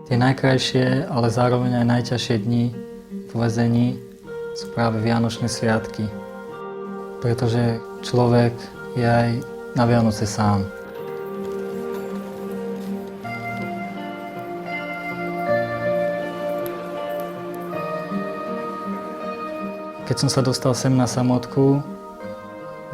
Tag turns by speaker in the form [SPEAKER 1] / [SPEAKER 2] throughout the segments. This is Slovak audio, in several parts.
[SPEAKER 1] Tie najkrajšie, ale zároveň aj najťažšie dni v väzení sú práve Vianočné sviatky. Pretože človek je aj na Vianoce sám. Keď som sa dostal sem na samotku,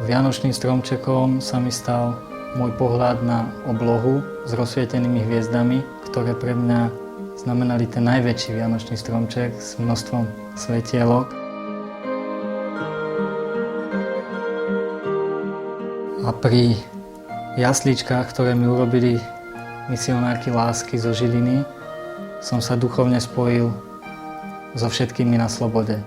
[SPEAKER 1] vianočným stromčekom sa mi stal môj pohľad na oblohu s rozsvietenými hviezdami, ktoré pre mňa znamenali ten najväčší vianočný stromček s množstvom svetielok. A pri jasličkách, ktoré mi urobili misionárky lásky zo Žiliny, som sa duchovne spojil so všetkými na slobode.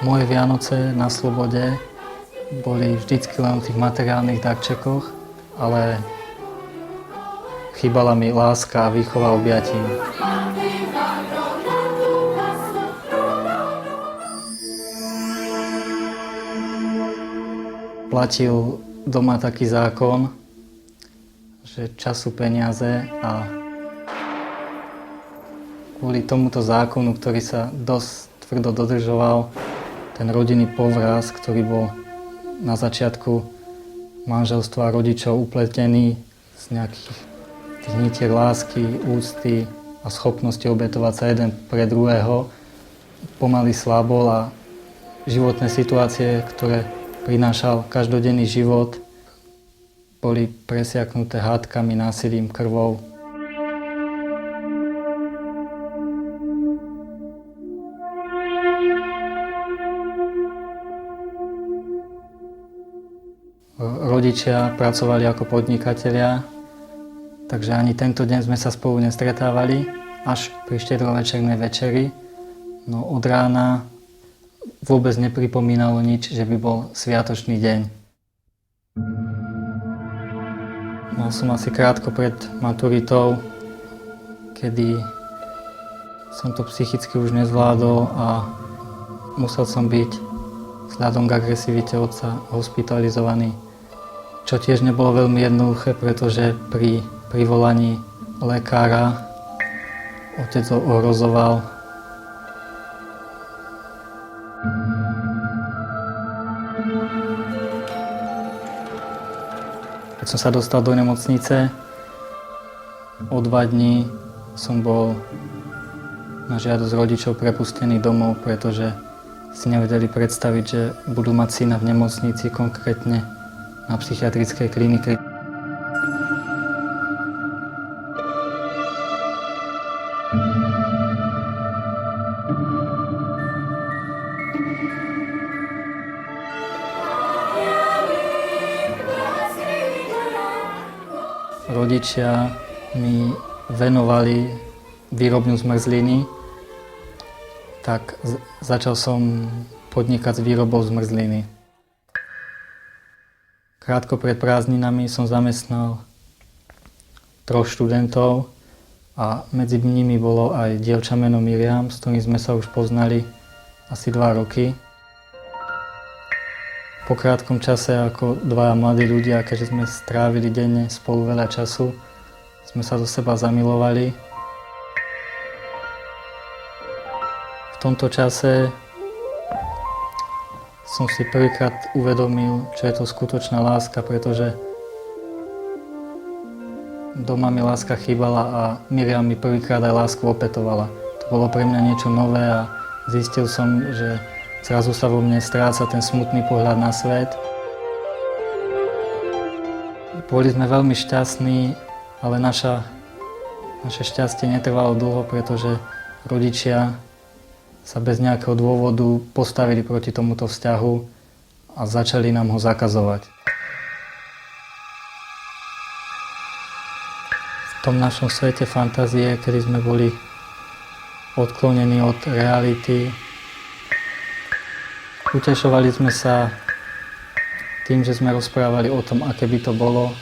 [SPEAKER 1] Moje Vianoce na slobode boli vždycky len v tých materiálnych darčekoch, ale chýbala mi láska a výchova objatí. Platil doma taký zákon, že čas sú peniaze a kvôli tomuto zákonu, ktorý sa dosť tvrdo dodržoval, ten rodinný povraz, ktorý bol na začiatku manželstva rodičov upletený z nejakých tých nitiek lásky, úcty a schopnosti obetovať sa jeden pre druhého, pomaly slabol a životné situácie, ktoré prinášal každodenný život, boli presiaknuté hádkami, násilím, krvou. Rodičia pracovali ako podnikatelia, takže ani tento deň sme sa spolu nestretávali, až pri štedrovečernej večeri. No od rána vôbec nepripomínalo nič, že by bol sviatočný deň. Mal som asi krátko pred maturitou, kedy som to psychicky už nezvládol a musel som byť vzhľadom k agresivite otca hospitalizovaný. Čo tiež nebolo veľmi jednoduché, pretože pri privolaní lekára otec ho ohrozoval. Keď som sa dostal do nemocnice, o 2 dní som bol na žiadosť rodičov prepustený domov, pretože si nevedeli predstaviť, že budú mať syna v nemocnici, konkrétne na psychiatrickej klinike. Rodičia mi venovali výrobňu zmrzliny, tak začal som podnikať s výrobou zmrzliny. Krátko pred prázdninami som zamestnal 3 študentov a medzi nimi bolo aj dievča meno Miriam, s ktorým sme sa už poznali asi 2 roky. Po krátkom čase ako 2 mladí ľudia, keďže sme strávili denne spolu veľa času, sme sa do seba zamilovali. V tomto čase som si prvýkrát uvedomil, čo je to skutočná láska, pretože doma mi láska chýbala a Miriam mi prvýkrát aj lásku opetovala. To bolo pre mňa niečo nové a zistil som, že zrazu sa vo mne stráca ten smutný pohľad na svet. Boli sme veľmi šťastní, ale naše šťastie netrvalo dlho, pretože rodičia sa bez nejakého dôvodu postavili proti tomuto vzťahu a začali nám ho zakazovať. V tom našom svete fantázie, kedy sme boli odklonení od reality, utešovali sme sa tým, že sme rozprávali o tom, aké by to bolo,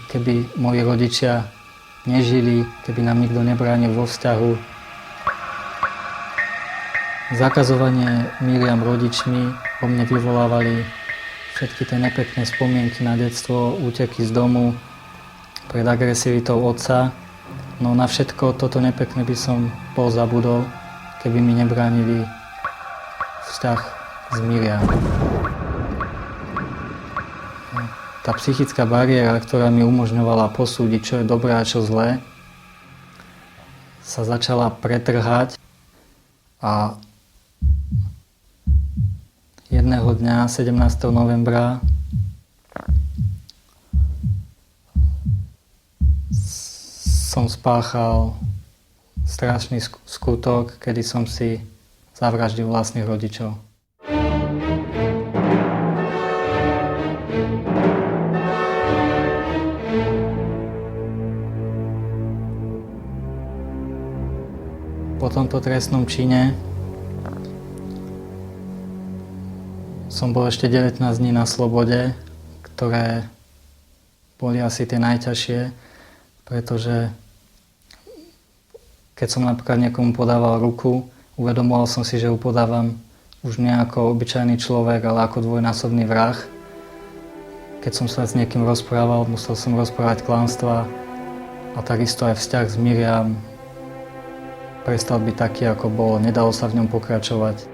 [SPEAKER 1] keby moji rodičia nežili, keby nám nikto nebránil vo vzťahu. Zakazovanie Miriam rodičmi po mne vyvolávali všetky tie nepekné spomienky na detstvo, úteky z domu pred agresivitou otca. No na všetko toto nepekné by som bol zabudol, keby mi nebránili vzťah s Miriam. Tá psychická bariéra, ktorá mi umožňovala posúdiť, čo je dobré a čo zlé, sa začala pretrhať a jedného dňa, 17. novembra, som spáchal strašný skutok, kedy som si zavraždil vlastných rodičov. Po tomto trestnom čine som bol ešte 19 dní na slobode, ktoré boli asi tie najťažšie, pretože keď som napríklad niekomu podával ruku, uvedomoval som si, že ju podávam už nie ako obyčajný človek, ale ako dvojnásobný vrah. Keď som sa s niekým rozprával, musel som rozprávať klamstvá a takisto aj vzťah s Miriam prestal byť taký, ako bol, nedalo sa v ňom pokračovať.